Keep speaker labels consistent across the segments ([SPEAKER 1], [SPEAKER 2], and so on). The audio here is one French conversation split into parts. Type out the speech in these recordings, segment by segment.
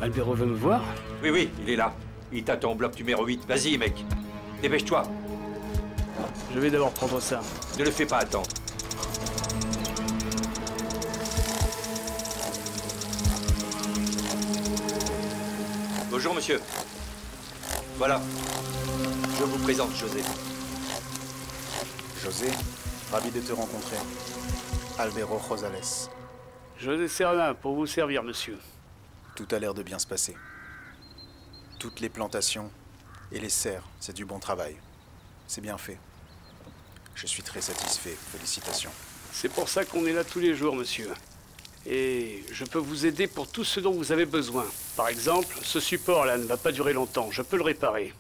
[SPEAKER 1] Albero veut me voir?
[SPEAKER 2] Oui, oui, il est là. Il t'attend au bloc numéro 8. Vas-y, mec. Dépêche-toi.
[SPEAKER 1] Je vais d'abord prendre ça.
[SPEAKER 2] Ne le fais pas attendre. Bonjour, monsieur. Voilà. Je vous présente José.
[SPEAKER 3] José, ravi de te rencontrer. Albero Rosales.
[SPEAKER 1] José Serna, pour vous servir, monsieur.
[SPEAKER 3] Tout a l'air de bien se passer. Toutes les plantations et les serres, c'est du bon travail. C'est bien fait. Je suis très satisfait. Félicitations.
[SPEAKER 1] C'est pour ça qu'on est là tous les jours, monsieur. Et je peux vous aider pour tout ce dont vous avez besoin. Par exemple, ce support-là ne va pas durer longtemps. Je peux le réparer.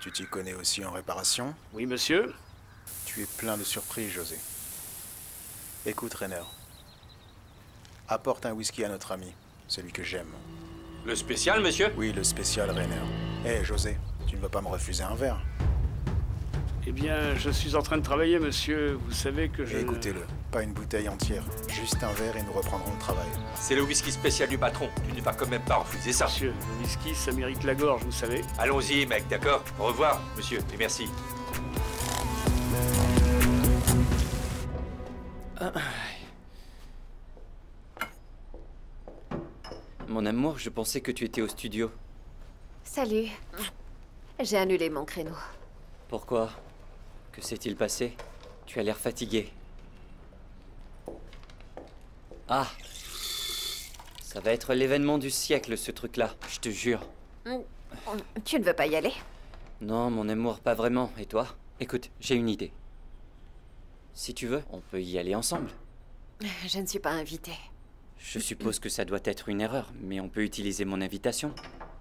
[SPEAKER 3] Tu t'y connais aussi en réparation?
[SPEAKER 1] Oui, monsieur?
[SPEAKER 3] Tu es plein de surprises, José. Écoute, Rainer. Apporte un whisky à notre ami, celui que j'aime.
[SPEAKER 2] Le spécial, monsieur?
[SPEAKER 3] Oui, le spécial, Rainer. Hé, José, tu ne vas pas me refuser un verre?
[SPEAKER 1] Eh bien, je suis en train de travailler, monsieur. Vous savez que je...
[SPEAKER 3] Écoutez-le, pas une bouteille entière. Juste un verre et nous reprendrons le travail.
[SPEAKER 2] C'est le whisky spécial du patron. Tu ne vas quand même pas refuser ça.
[SPEAKER 1] Monsieur, le whisky, ça mérite la gorge, vous savez.
[SPEAKER 2] Allons-y, mec, d'accord? Au revoir, monsieur, et merci.
[SPEAKER 4] Mon amour, je pensais que tu étais au studio.
[SPEAKER 5] Salut. J'ai annulé mon créneau.
[SPEAKER 4] Pourquoi? Que s'est-il passé? Tu as l'air fatigué. Ah! Ça va être l'événement du siècle, ce truc-là, je te jure.
[SPEAKER 5] Tu ne veux pas y aller?
[SPEAKER 4] Non, mon amour, pas vraiment. Et toi? Écoute, j'ai une idée. Si tu veux, on peut y aller ensemble.
[SPEAKER 5] Je ne suis pas invitée.
[SPEAKER 4] Je suppose que ça doit être une erreur, mais on peut utiliser mon invitation.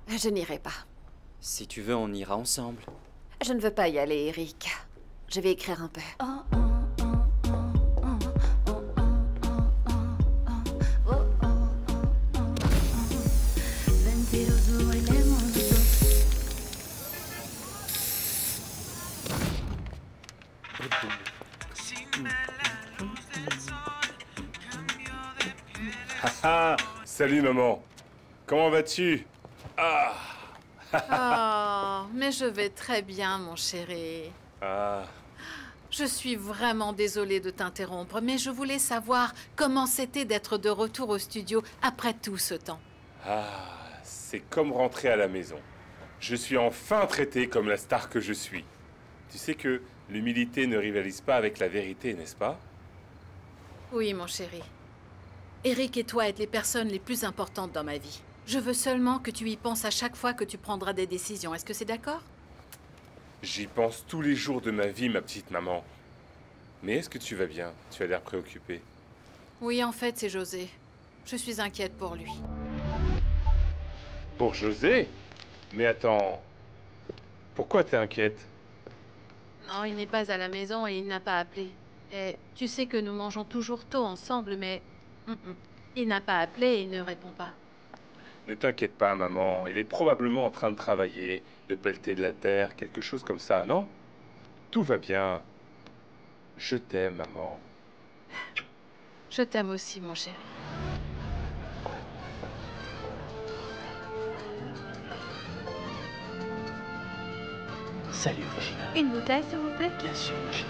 [SPEAKER 5] Je n'irai pas.
[SPEAKER 4] Si tu veux, on ira ensemble.
[SPEAKER 5] Je ne veux pas y aller, Eric. Je vais écrire un peu.
[SPEAKER 6] Ah, salut maman. Comment vas-tu? Ah.
[SPEAKER 7] Oh, mais je vais très bien, mon chéri.
[SPEAKER 6] Ah.
[SPEAKER 7] Je suis vraiment désolée de t'interrompre, mais je voulais savoir comment c'était d'être de retour au studio après tout ce temps.
[SPEAKER 6] Ah, c'est comme rentrer à la maison. Je suis enfin traité comme la star que je suis. Tu sais que l'humilité ne rivalise pas avec la vérité, n'est-ce pas?
[SPEAKER 7] Oui, mon chéri. Eric et toi êtes les personnes les plus importantes dans ma vie. Je veux seulement que tu y penses à chaque fois que tu prendras des décisions. Est-ce que c'est d'accord?
[SPEAKER 6] J'y pense tous les jours de ma vie, ma petite maman. Mais est-ce que tu vas bien? Tu as l'air préoccupée.
[SPEAKER 7] Oui, en fait, c'est José. Je suis inquiète pour lui.
[SPEAKER 6] Pour José? Mais attends... Pourquoi t'es inquiète?
[SPEAKER 8] Non, il n'est pas à la maison et il n'a pas appelé. Et tu sais que nous mangeons toujours tôt ensemble, mais... Il n'a pas appelé et il ne répond pas.
[SPEAKER 6] Ne t'inquiète pas, maman. Il est probablement en train de travailler, de pelleter de la terre, quelque chose comme ça, non? Tout va bien. Je t'aime, maman.
[SPEAKER 8] Je t'aime aussi, mon chéri.
[SPEAKER 1] Salut, Brigitte.
[SPEAKER 8] Une bouteille, s'il vous plaît?
[SPEAKER 1] Bien sûr, j'ai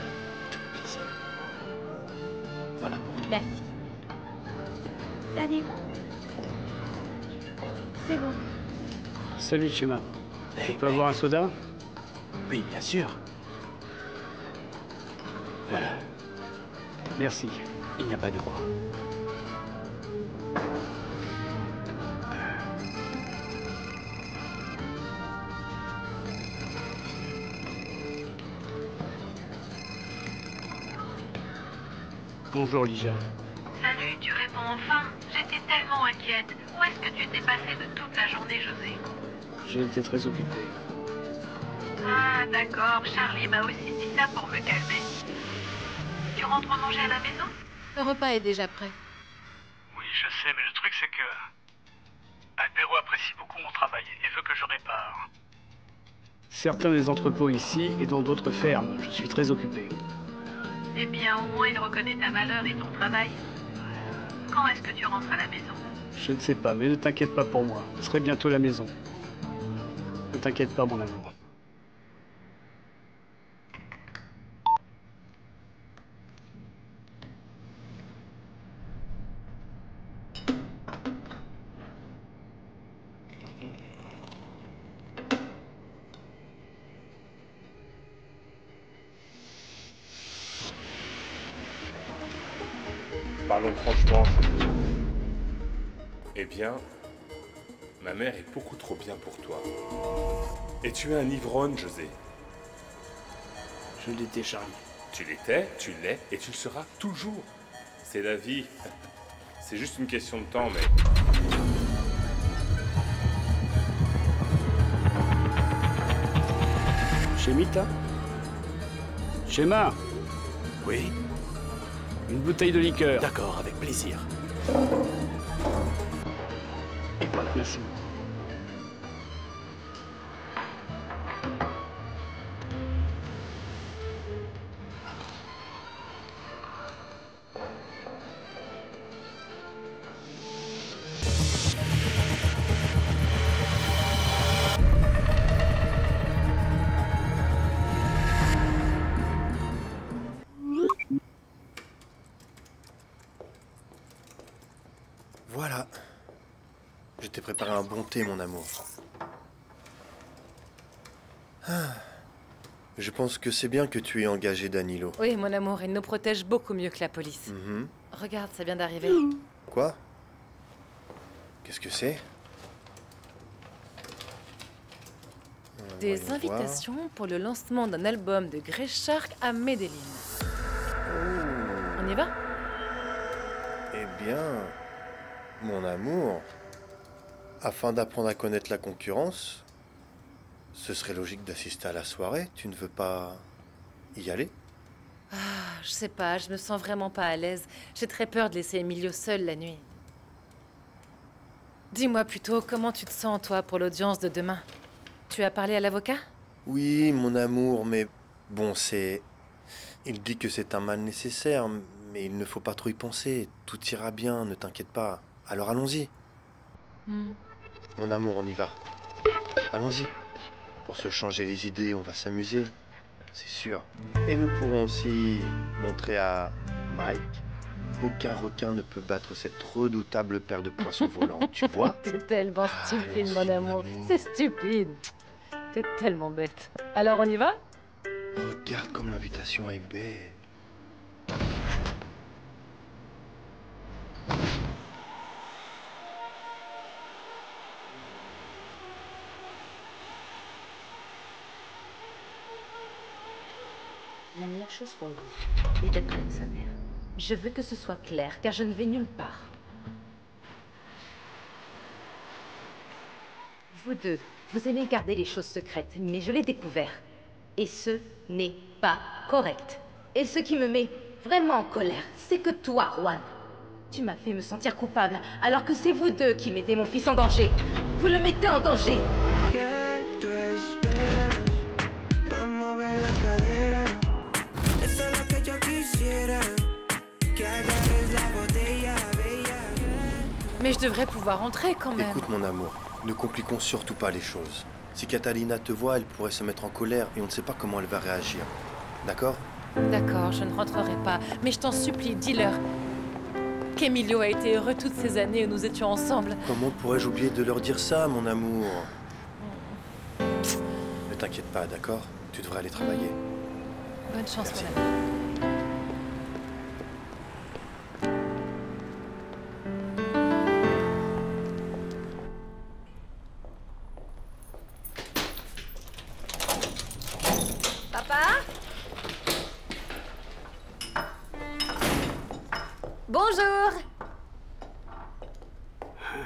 [SPEAKER 1] tout plaisir. Voilà.
[SPEAKER 8] Merci. Salut. C'est bon.
[SPEAKER 1] Salut, Chema. Je peux avoir un soda?
[SPEAKER 9] Oui, bien sûr. Voilà.
[SPEAKER 1] Merci.
[SPEAKER 9] Il n'y a pas de quoi.
[SPEAKER 1] Bonjour, Lija.
[SPEAKER 10] Salut, tu réponds enfin. J'étais tellement inquiète. Où est-ce que tu t'es passé de toute la journée, José?
[SPEAKER 1] J'ai été très occupé.
[SPEAKER 10] Ah, d'accord. Charlie m'a aussi dit ça pour me calmer. Tu rentres manger à la maison?
[SPEAKER 8] Le repas est déjà prêt.
[SPEAKER 9] Oui, je sais, mais le truc c'est que... Albero apprécie beaucoup mon travail et veut que je répare.
[SPEAKER 1] Certains des entrepôts ici et dans d'autres fermes. Je suis très occupé.
[SPEAKER 10] Eh bien, au moins il reconnaît ta valeur et ton travail. Quand est-ce que tu rentres à la maison?
[SPEAKER 1] Je ne sais pas, mais ne t'inquiète pas pour moi. Je serai bientôt à la maison. Ne t'inquiète pas, mon amour.
[SPEAKER 6] Parlons franchement. Eh bien, ma mère est beaucoup trop bien pour toi. Et tu es un ivrogne, José.
[SPEAKER 1] Je l'étais, Charlie.
[SPEAKER 6] Tu l'étais, tu l'es, et tu le seras toujours. C'est la vie. C'est juste une question de temps, mais...
[SPEAKER 1] Chemita? Schéma?
[SPEAKER 11] Oui,
[SPEAKER 1] Une bouteille de liqueur.
[SPEAKER 11] d'accord, avec plaisir.
[SPEAKER 1] Merci.
[SPEAKER 12] Voilà. Je t'ai préparé un bon thé, mon amour. Je pense que c'est bien que tu aies engagé Danilo.
[SPEAKER 13] Oui, mon amour, il nous protège beaucoup mieux que la police.
[SPEAKER 12] Mhm.
[SPEAKER 13] Regarde, ça vient d'arriver.
[SPEAKER 12] Quoi? Qu'est-ce que c'est?
[SPEAKER 13] Des
[SPEAKER 12] Voyons
[SPEAKER 13] invitations pour le lancement d'un album de Grey Shark à Medellin. On y va?
[SPEAKER 12] Eh bien, mon amour, afin d'apprendre à connaître la concurrence, ce serait logique d'assister à la soirée. Tu ne veux pas y aller?
[SPEAKER 13] Ah, je sais pas, je me sens vraiment pas à l'aise. J'ai très peur de laisser Emilio seul la nuit. Dis-moi plutôt, comment tu te sens, toi, pour l'audience de demain? Tu as parlé à l'avocat?
[SPEAKER 12] Oui, mon amour, mais bon, c'est... Il dit que c'est un mal nécessaire, mais il ne faut pas trop y penser. Tout ira bien, ne t'inquiète pas. Alors allons-y. Mon amour, on y va. Allons-y. Pour se changer les idées, on va s'amuser. C'est sûr. Et nous pourrons aussi montrer à Mike qu'aucun requin ne peut battre cette redoutable paire de poissons volants, tu vois?
[SPEAKER 13] T'es tellement stupide, mon amour. C'est stupide. T'es tellement bête. Alors, on y va?
[SPEAKER 12] Regarde comme l'invitation est belle.
[SPEAKER 14] La meilleure chose pour vous est d'être avec sa mère. Je veux que ce soit clair, car je ne vais nulle part. Vous deux, vous aimez garder les choses secrètes, mais je l'ai découvert. Et ce n'est pas correct. Et ce qui me met vraiment en colère, c'est que toi, Juan, tu m'as fait me sentir coupable, alors que c'est vous deux qui mettez mon fils en danger. Vous le mettez en danger.
[SPEAKER 13] Mais je devrais pouvoir entrer quand même.
[SPEAKER 12] Écoute, mon amour, ne compliquons surtout pas les choses. Si Catalina te voit, elle pourrait se mettre en colère et on ne sait pas comment elle va réagir. D'accord?
[SPEAKER 13] D'accord, je ne rentrerai pas. Mais je t'en supplie, dis-leur qu'Emilio a été heureux toutes ces années où nous étions ensemble.
[SPEAKER 12] Comment pourrais-je oublier de leur dire ça, mon amour? Ne t'inquiète pas, d'accord? Tu devrais aller travailler.
[SPEAKER 13] Bonne chance,
[SPEAKER 12] Merci.
[SPEAKER 13] mon amour.
[SPEAKER 5] Papa? Bonjour.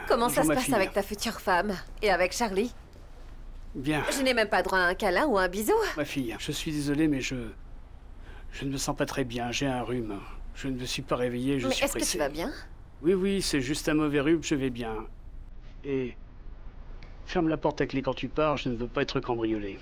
[SPEAKER 5] Comment ça
[SPEAKER 1] Bonjour,
[SPEAKER 5] se
[SPEAKER 1] ma
[SPEAKER 5] passe
[SPEAKER 1] fille.
[SPEAKER 5] avec ta future femme? Et avec Charlie?
[SPEAKER 1] Bien.
[SPEAKER 5] Je n'ai même pas droit à un câlin ou un bisou.
[SPEAKER 1] Ma fille, je suis désolé, mais je ne me sens pas très bien. J'ai un rhume. Je ne me suis pas réveillé, je
[SPEAKER 5] Mais
[SPEAKER 1] suis
[SPEAKER 5] est-ce que
[SPEAKER 1] pressé.
[SPEAKER 5] tu vas bien?
[SPEAKER 1] Oui, oui, c'est juste un mauvais rhume, je vais bien. Et... ferme la porte à clé quand tu pars, je ne veux pas être cambriolé.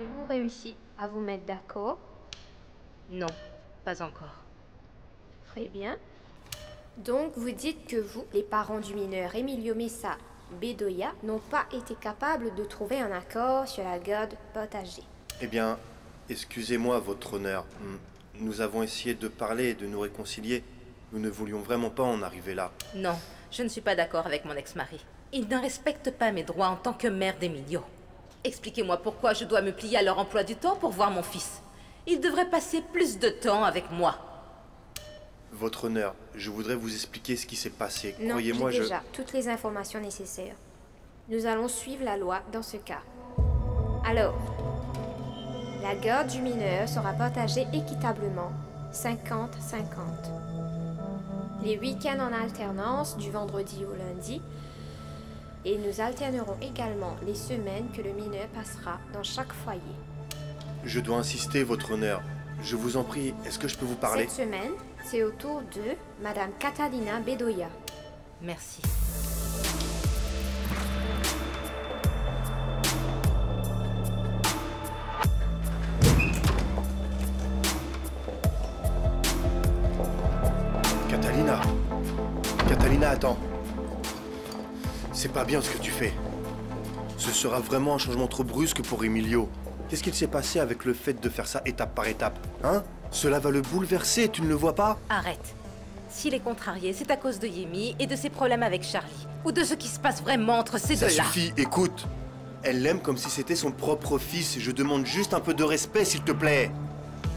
[SPEAKER 10] Avez-vous réussi à vous mettre d'accord?
[SPEAKER 14] Non, pas encore.
[SPEAKER 10] Très bien. Donc vous dites que vous, les parents du mineur Emilio Mesa Bedoya, n'ont pas été capables de trouver un accord sur la garde partagée.
[SPEAKER 12] Eh bien, excusez-moi, votre honneur. Nous avons essayé de parler et de nous réconcilier. Nous ne voulions vraiment pas en arriver là.
[SPEAKER 14] Non, je ne suis pas d'accord avec mon ex-mari. Il ne respecte pas mes droits en tant que mère d'Emilio. Expliquez-moi pourquoi je dois me plier à leur emploi du temps pour voir mon fils. Il devrait passer plus de temps avec moi.
[SPEAKER 12] Votre honneur, je voudrais vous expliquer ce qui s'est passé.
[SPEAKER 10] Non,
[SPEAKER 12] Croyez-moi,
[SPEAKER 10] j'ai déjà toutes les informations nécessaires. Nous allons suivre la loi dans ce cas. Alors, la garde du mineur sera partagée équitablement, 50-50. Les week-ends en alternance, du vendredi au lundi, et nous alternerons également les semaines que le mineur passera dans chaque foyer.
[SPEAKER 12] Je dois insister, votre honneur. Je vous en prie, est-ce que je peux vous parler?
[SPEAKER 10] Cette semaine, c'est au tour de Madame Catalina Bedoya.
[SPEAKER 14] Merci.
[SPEAKER 12] Catalina. Catalina, attends. C'est pas bien ce que tu fais. Ce sera vraiment un changement trop brusque pour Emilio. Qu'est-ce qu'il s'est passé avec le fait de faire ça étape par étape, hein? Cela va le bouleverser, tu ne le vois pas?
[SPEAKER 14] Arrête. S'il est contrarié, c'est à cause de Yemi et de ses problèmes avec Charlie. Ou de ce qui se passe vraiment entre ces deux-là.
[SPEAKER 12] Ça suffit, écoute. Elle l'aime comme si c'était son propre fils. Je demande juste un peu de respect, s'il te plaît.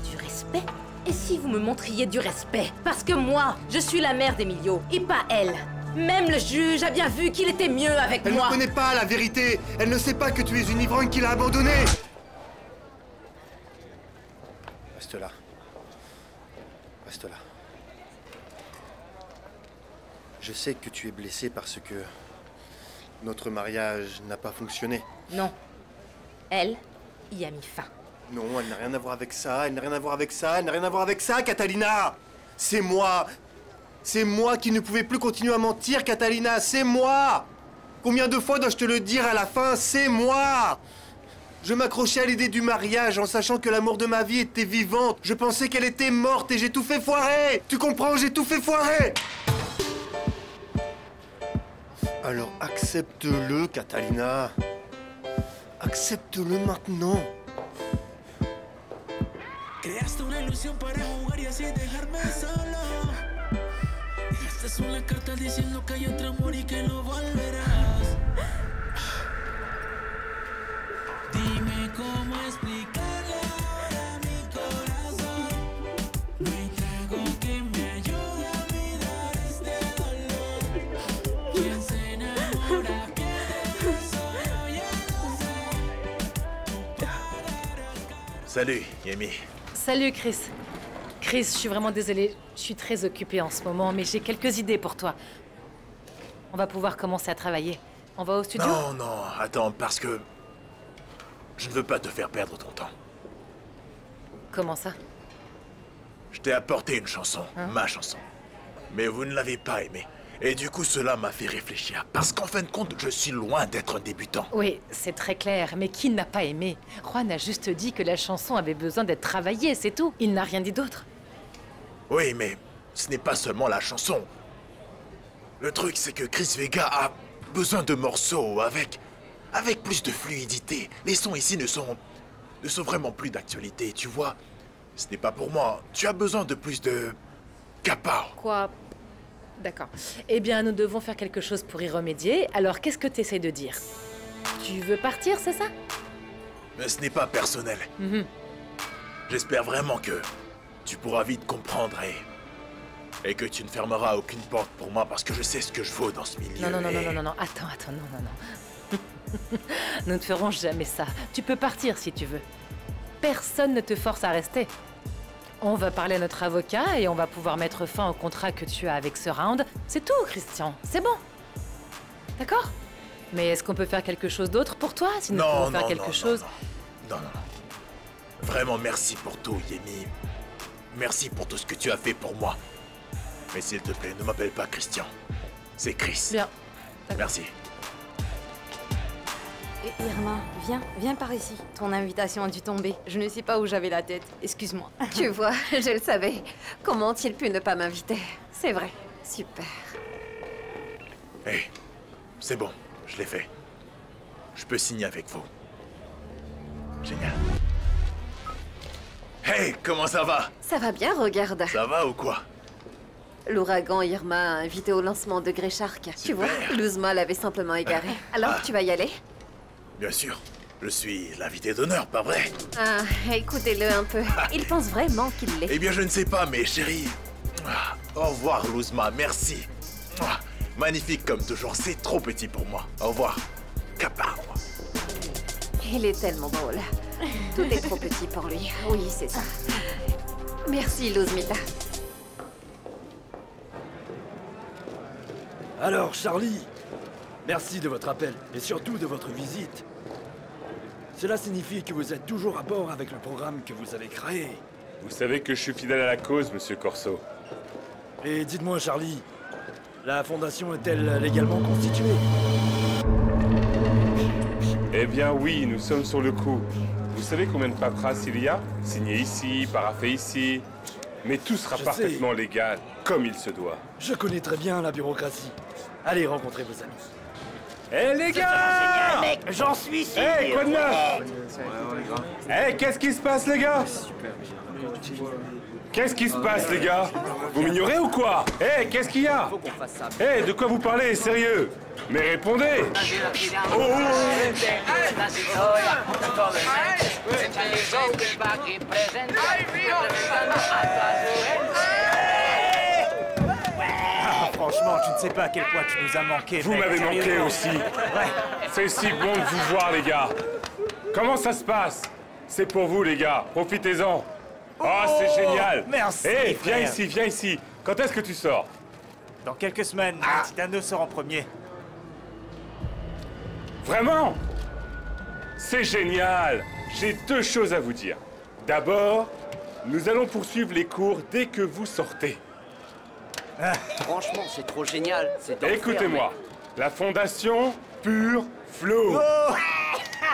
[SPEAKER 14] Du respect? Et si vous me montriez du respect? Parce que moi, je suis la mère d'Emilio, et pas elle. Même le juge a bien vu qu'il était mieux avec moi.
[SPEAKER 12] Elle ne connaît pas la vérité. Elle ne sait pas que tu es une ivrogne qui l'a abandonnée. Reste là. Reste là. Je sais que tu es blessé parce que notre mariage n'a pas fonctionné.
[SPEAKER 14] Non. Elle y a mis fin.
[SPEAKER 12] Non, elle n'a rien à voir avec ça, elle n'a rien à voir avec ça, elle n'a rien à voir avec ça, Catalina! C'est moi! C'est moi qui ne pouvais plus continuer à mentir, Catalina, c'est moi! Combien de fois dois-je te le dire à la fin? C'est moi! Je m'accrochais à l'idée du mariage en sachant que l'amour de ma vie était vivante. Je pensais qu'elle était morte et j'ai tout fait foirer! Tu comprends? J'ai tout fait foirer! Alors accepte-le, Catalina. Accepte-le maintenant.
[SPEAKER 15] Creaste una ilusión para jugar y así dejarme solo. Estas son las cartas diciendo que hay otro amor y que no volverás. Dime cómo explicarle a mi corazón. No hay trago que me ayude a olvidar este dolor. Quien se enamora queda solo, ya lo sé.
[SPEAKER 11] Salut, Yemi.
[SPEAKER 13] Salut Chris. Chris, je suis vraiment désolée. Je suis très occupée en ce moment, mais j'ai quelques idées pour toi. On va pouvoir commencer à travailler. On va au studio?
[SPEAKER 11] Non, non, attends, parce que... je ne veux pas te faire perdre ton temps.
[SPEAKER 13] Comment ça?
[SPEAKER 11] Je t'ai apporté une chanson, ma chanson. Mais vous ne l'avez pas aimée. Et du coup, cela m'a fait réfléchir. Parce qu'en fin de compte, je suis loin d'être un débutant.
[SPEAKER 13] Oui, c'est très clair. Mais qui n'a pas aimé? Juan a juste dit que la chanson avait besoin d'être travaillée, c'est tout. Il n'a rien dit d'autre.
[SPEAKER 11] Oui, mais ce n'est pas seulement la chanson. Le truc, c'est que Chris Vega a besoin de morceaux avec plus de fluidité. Les sons ici ne sont vraiment plus d'actualité, tu vois. Ce n'est pas pour moi. Tu as besoin de plus de... Kapao.
[SPEAKER 13] Quoi? D'accord. Eh bien, nous devons faire quelque chose pour y remédier. Alors, qu'est-ce que tu essaies de dire? Tu veux partir, c'est ça?
[SPEAKER 11] Mais ce n'est pas personnel. J'espère vraiment que tu pourras vite comprendre et que tu ne fermeras aucune porte pour moi parce que je sais ce que je vaux dans ce milieu.
[SPEAKER 13] Non. Attends, non. Nous ne ferons jamais ça. Tu peux partir si tu veux. Personne ne te force à rester. On va parler à notre avocat et on va pouvoir mettre fin au contrat que tu as avec Surround. C'est tout, Christian. C'est bon. D'accord? Mais est-ce qu'on peut faire quelque chose d'autre pour toi? Si nous pouvons faire quelque chose...
[SPEAKER 11] Non. Vraiment, merci pour tout, Yemi. Merci pour tout ce que tu as fait pour moi. Mais s'il te plaît, ne m'appelle pas Christian. C'est Chris.
[SPEAKER 13] Bien.
[SPEAKER 11] Merci.
[SPEAKER 14] Irma, viens par ici. Ton invitation a dû tomber. Je ne sais pas où j'avais la tête. Excuse-moi.
[SPEAKER 5] Tu vois, je le savais. Comment ont-ils pu ne pas m'inviter? C'est vrai. Super.
[SPEAKER 11] Hey, c'est bon, je l'ai fait. Je peux signer avec vous. Génial. Hey, comment ça va?
[SPEAKER 5] Ça va bien, regarde.
[SPEAKER 11] Ça va ou quoi?
[SPEAKER 5] L'ouragan Irma a invité au lancement de Grey Shark. Tu vois, Luzma l'avait simplement égaré. Alors, tu vas y aller?
[SPEAKER 11] Bien sûr. Je suis l'invité d'honneur, pas vrai?
[SPEAKER 5] Ah, écoutez-le un peu. Il pense vraiment qu'il l'est.
[SPEAKER 11] Eh bien, je ne sais pas, mais chérie... Au revoir, Luzma, merci. Magnifique comme toujours, c'est trop petit pour moi. Au revoir. Capard.
[SPEAKER 5] Il est tellement drôle. Tout est trop petit pour lui. Oui, c'est ça. Merci, Luzmita.
[SPEAKER 16] Alors, Charlie, merci de votre appel et surtout de votre visite. Cela signifie que vous êtes toujours à bord avec le programme que vous avez créé.
[SPEAKER 6] Vous savez que je suis fidèle à la cause, monsieur Corso.
[SPEAKER 16] Et dites-moi, Charlie, la fondation est-elle légalement constituée?
[SPEAKER 6] Eh bien oui, nous sommes sur le coup. Vous savez combien de paperasse il y a? Signé ici, paraphé ici. Mais tout sera parfaitement légal, comme il se doit.
[SPEAKER 16] Je connais très bien la bureaucratie. Allez, rencontrez vos amis.
[SPEAKER 6] Eh les gars!
[SPEAKER 17] Mec, j'en suis sûr.
[SPEAKER 6] Eh, quoi de neuf? Eh, qu'est-ce qui se passe, les gars? Qu'est-ce qui se passe, les gars? Vous m'ignorez ou quoi? Eh, qu'est-ce qu'il y a? Eh, de quoi vous parlez, sérieux? Mais répondez! Oh,
[SPEAKER 17] Franchement, tu ne sais pas à quel point tu nous as manqué.
[SPEAKER 6] Vous m'avez manqué aussi. C'est si bon de vous voir, les gars. Comment ça se passe? C'est pour vous, les gars. Profitez-en. Oh, c'est génial.
[SPEAKER 17] Merci,
[SPEAKER 6] Eh, viens
[SPEAKER 17] frère.
[SPEAKER 6] ici, viens ici. Quand est-ce que tu sors?
[SPEAKER 17] Dans quelques semaines, Titano sort en premier.
[SPEAKER 6] Vraiment? C'est génial. J'ai deux choses à vous dire. D'abord, nous allons poursuivre les cours dès que vous sortez.
[SPEAKER 18] Franchement, c'est trop génial.
[SPEAKER 6] Écoutez-moi, la fondation Pure Flow.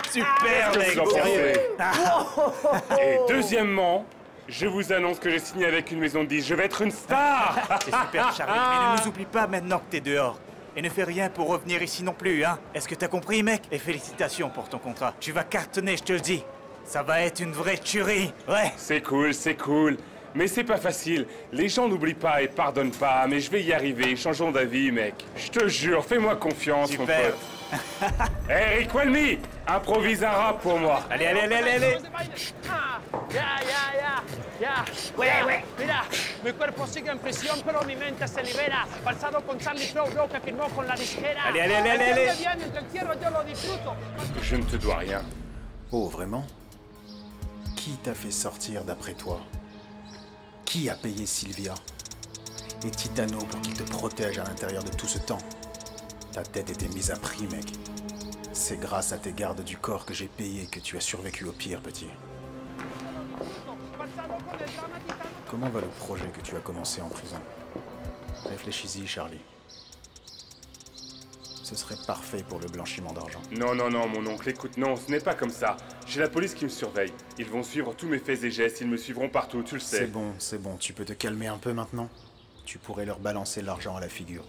[SPEAKER 17] Super,
[SPEAKER 6] Qu'est-ce que
[SPEAKER 17] mec.
[SPEAKER 6] vous en
[SPEAKER 17] Sérieux.
[SPEAKER 6] pensez? Et deuxièmement, je vous annonce que j'ai signé avec une maison de disques. Je vais être une star.
[SPEAKER 17] C'est super, Charlie, mais ne nous oublie pas maintenant que t'es dehors. Et ne fais rien pour revenir ici non plus, hein. Est-ce que t'as compris, mec? Et félicitations pour ton contrat. Tu vas cartonner, je te le dis. Ça va être une vraie tuerie, ouais.
[SPEAKER 6] C'est cool, c'est cool. Mais c'est pas facile. Les gens n'oublient pas et pardonnent pas. Mais je vais y arriver. Changeons d'avis, mec. Je te jure, fais-moi confiance, mon
[SPEAKER 17] Super.
[SPEAKER 6] pote. Hey, Rick Walmy, improvise un rap pour moi.
[SPEAKER 17] Allez, allez, allez, allez, allez.
[SPEAKER 19] Ya. Mira, mi cuerpo sigue en prisión, pero mi mente se libera. Balsado con Charlie Flow, que firmó con la disquera.
[SPEAKER 17] Allez, allez, allez, allez, allez.
[SPEAKER 19] Bien, el encierro yo lo disfruto.
[SPEAKER 6] Je ne te dois rien.
[SPEAKER 3] Oh, vraiment? Qui t'a fait sortir d'après toi? Qui a payé Sylvia? Et Titano pour qu'il te protège à l'intérieur de tout ce temps? Ta tête était mise à prix, mec. C'est grâce à tes gardes du corps que j'ai payé que tu as survécu au pire, petit. Comment va le projet que tu as commencé en prison? Réfléchis-y, Charlie. Ce serait parfait pour le blanchiment d'argent.
[SPEAKER 6] Non, non, non, mon oncle, écoute, non, ce n'est pas comme ça. J'ai la police qui me surveille. Ils vont suivre tous mes faits et gestes, ils me suivront partout, tu le sais.
[SPEAKER 3] C'est bon, tu peux te calmer un peu maintenant? Tu pourrais leur balancer l'argent à la figure.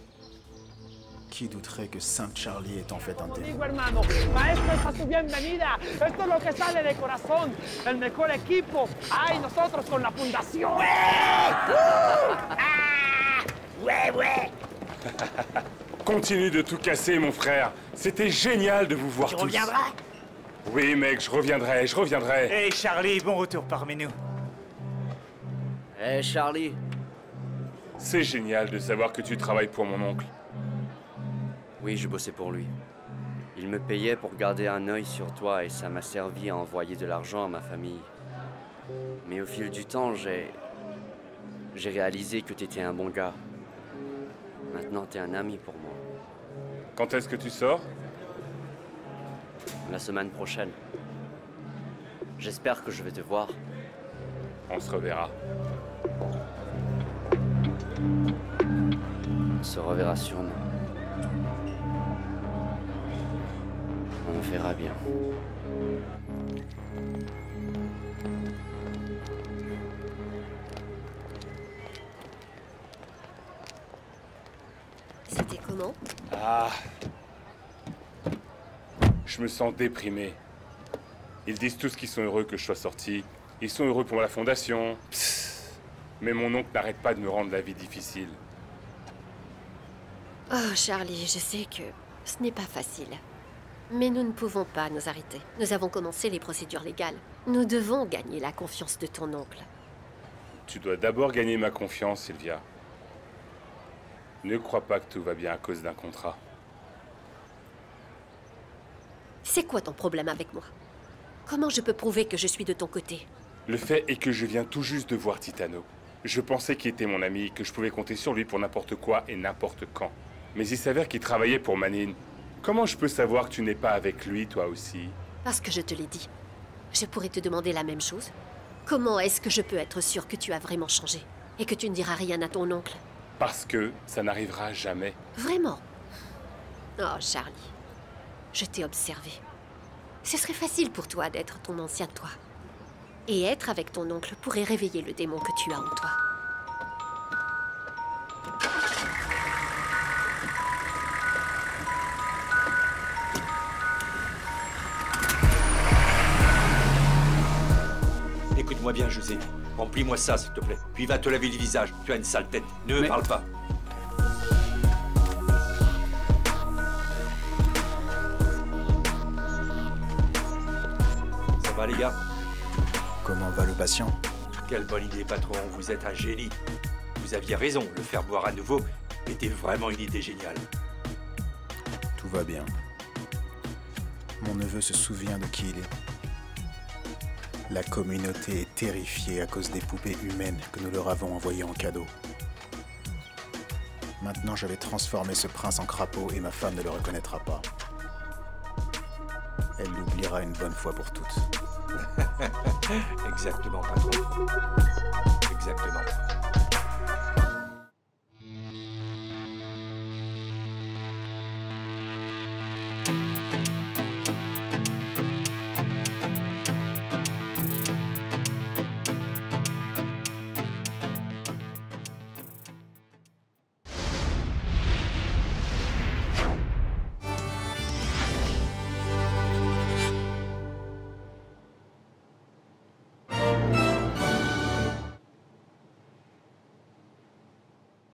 [SPEAKER 3] Qui douterait que Saint Charlie est en fait un démon?
[SPEAKER 19] Digo, hermano, maestro, esta es tu bienvenida. Esto es lo que sale de corazón. El mejor equipo. Ay, nosotros con la fundación.
[SPEAKER 17] Ouais.
[SPEAKER 6] Continue de tout casser, mon frère. C'était génial de vous voir
[SPEAKER 17] Tu
[SPEAKER 6] tous.
[SPEAKER 17] reviendras?
[SPEAKER 6] Oui, mec, je reviendrai, je reviendrai.
[SPEAKER 17] Hey, Charlie, bon retour parmi nous.
[SPEAKER 18] Eh, Charlie.
[SPEAKER 6] C'est génial de savoir que tu travailles pour mon oncle.
[SPEAKER 4] Oui, je bossais pour lui. Il me payait pour garder un œil sur toi et ça m'a servi à envoyer de l'argent à ma famille. Mais au fil du temps, j'ai réalisé que t'étais un bon gars. Maintenant, t'es un ami pour moi.
[SPEAKER 6] Quand est-ce que tu sors?
[SPEAKER 4] La semaine prochaine. J'espère que je vais te voir.
[SPEAKER 6] On se reverra.
[SPEAKER 4] On se reverra sûrement. On verra bien.
[SPEAKER 5] C'était comment?
[SPEAKER 6] Ah. Je me sens déprimé. Ils disent tous qu'ils sont heureux que je sois sorti. Ils sont heureux pour la fondation. Psst. Mais mon oncle n'arrête pas de me rendre la vie difficile.
[SPEAKER 5] Oh, Charlie, je sais que ce n'est pas facile. Mais nous ne pouvons pas nous arrêter. Nous avons commencé les procédures légales. Nous devons gagner la confiance de ton oncle.
[SPEAKER 6] Tu dois d'abord gagner ma confiance, Sylvia. Ne crois pas que tout va bien à cause d'un contrat.
[SPEAKER 5] C'est quoi ton problème avec moi? Comment je peux prouver que je suis de ton côté?
[SPEAKER 6] Le fait est que je viens tout juste de voir Titano. Je pensais qu'il était mon ami, que je pouvais compter sur lui pour n'importe quoi et n'importe quand. Mais il s'avère qu'il travaillait pour Manine. Comment je peux savoir que tu n'es pas avec lui, toi aussi?
[SPEAKER 5] Parce que je te l'ai dit. Je pourrais te demander la même chose. Comment est-ce que je peux être sûr que tu as vraiment changé? Et que tu ne diras rien à ton oncle?
[SPEAKER 6] Parce que ça n'arrivera jamais.
[SPEAKER 5] Vraiment? Oh, Charlie. Je t'ai observé. Ce serait facile pour toi d'être ton ancien toi. Et être avec ton oncle pourrait réveiller le démon que tu as en toi.
[SPEAKER 2] Écoute-moi bien, José. Remplis-moi ça, s'il te plaît. Puis va te laver le visage. Tu as une sale tête. Ne me parle pas. Ça va, les gars?
[SPEAKER 3] Comment va le patient?
[SPEAKER 2] Quelle bonne idée, patron. Vous êtes un génie. Vous aviez raison. Le faire boire à nouveau était vraiment une idée géniale.
[SPEAKER 3] Tout va bien. Mon neveu se souvient de qui il est. La communauté est terrifiée à cause des poupées humaines que nous leur avons envoyées en cadeau. Maintenant, je vais transformer ce prince en crapaud et ma femme ne le reconnaîtra pas. Elle l'oubliera une bonne fois pour toutes.
[SPEAKER 2] Exactement, patron. Exactement.